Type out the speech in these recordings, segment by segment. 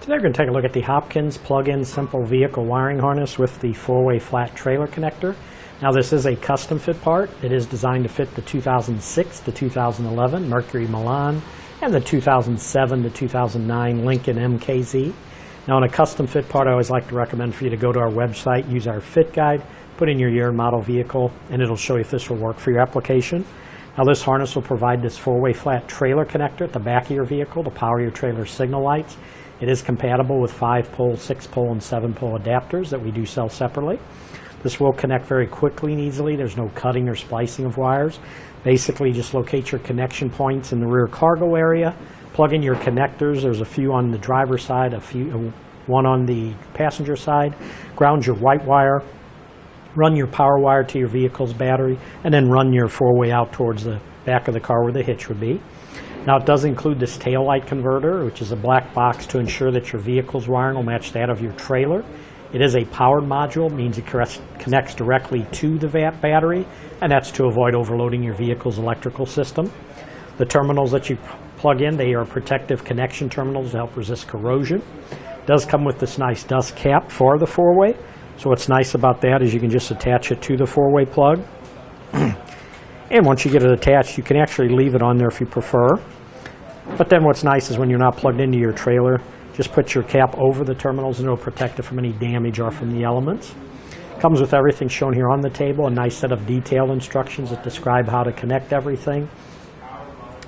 Today we're going to take a look at the Hopkins plug-in simple vehicle wiring harness with the 4-way flat trailer connector. Now this is a custom fit part. It is designed to fit the 2006 to 2011 Mercury Milan and the 2007 to 2009 Lincoln MKZ. Now on a custom fit part, I always like to recommend for you to go to our website, use our fit guide, put in your year and model vehicle, and it'll show you if this will work for your application. Now this harness will provide this 4-way flat trailer connector at the back of your vehicle to power your trailer signal lights. It is compatible with 5-pole, 6-pole, and 7-pole adapters that we do sell separately. This will connect very quickly and easily. There's no cutting or splicing of wires. Basically, just locate your connection points in the rear cargo area, plug in your connectors. There's a few on the driver's side, one on the passenger side. Ground your white wire, run your power wire to your vehicle's battery, and then run your 4-way out towards the back of the car where the hitch would be. Now it does include this tail light converter, which is a black box to ensure that your vehicle's wiring will match that of your trailer. It is a powered module, means it connects directly to the battery, and that's to avoid overloading your vehicle's electrical system. The terminals that you plug in, they are protective connection terminals to help resist corrosion. It does come with this nice dust cap for the 4-way. So what's nice about that is you can just attach it to the 4-way plug. And once you get it attached, you can actually leave it on there if you prefer. But then what's nice is when you're not plugged into your trailer, just put your cap over the terminals and it'll protect it from any damage or from the elements. Comes with everything shown here on the table, a nice set of detailed instructions that describe how to connect everything.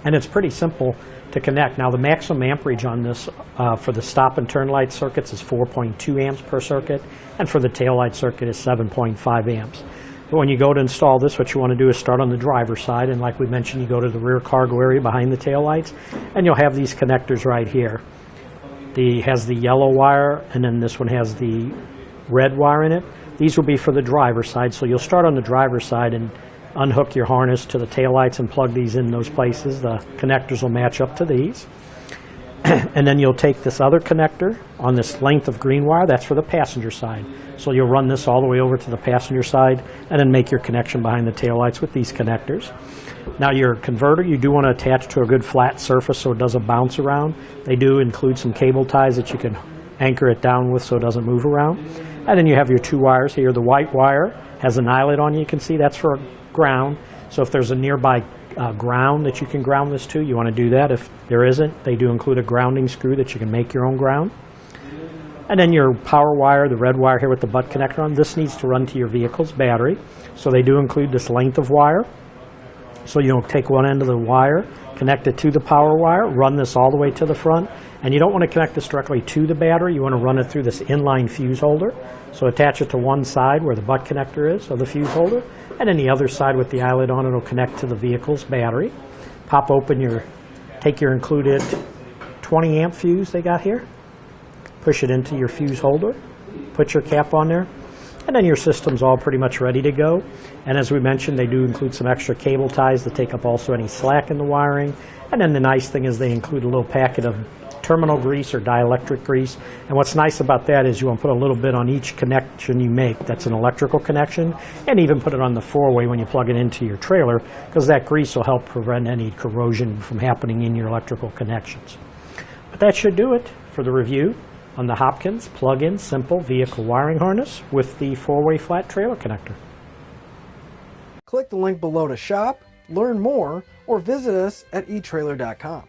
And it's pretty simple to connect. Now the maximum amperage on this for the stop and turn light circuits is 4.2 amps per circuit, and for the tail light circuit is 7.5 amps. But when you go to install this, what you want to do is start on the driver's side, and like we mentioned, you go to the rear cargo area behind the tail lights, and you'll have these connectors right here. Has the yellow wire, and then this one has the red wire in it. These will be for the driver's side, so you'll start on the driver's side and unhook your harness to the tail lights and plug these in those places. The connectors will match up to these. And then you'll take this other connector on this length of green wire, that's for the passenger side. So you'll run this all the way over to the passenger side and then make your connection behind the taillights with these connectors. Now your converter, you do want to attach to a good flat surface so it doesn't bounce around. They do include some cable ties that you can anchor it down with so it doesn't move around. And then you have your 2 wires here. The white wire has an eyelet on it, you can see that's for ground. So if there's a nearby ground that you can ground this to, you want to do that. If there isn't, they do include a grounding screw that you can make your own ground. And then your power wire, the red wire here with the butt connector on, this needs to run to your vehicle's battery. So they do include this length of wire. So you'll take one end of the wire, connect it to the power wire, run this all the way to the front. And you don't want to connect this directly to the battery, you want to run it through this inline fuse holder. So attach it to one side where the butt connector is of the fuse holder, and then the other side with the eyelet on it will connect to the vehicle's battery. Pop open take your included 20 amp fuse they got here, push it into your fuse holder, put your cap on there, and then your system's all pretty much ready to go. And as we mentioned, they do include some extra cable ties to take up also any slack in the wiring. And then the nice thing is they include a little packet of terminal grease or dielectric grease. And what's nice about that is you want to put a little bit on each connection you make that's an electrical connection, and even put it on the 4-way when you plug it into your trailer, because that grease will help prevent any corrosion from happening in your electrical connections. But that should do it for the review on the Hopkins plug-in simple vehicle wiring harness with the 4-way flat trailer connector. Click the link below to shop, learn more, or visit us at etrailer.com.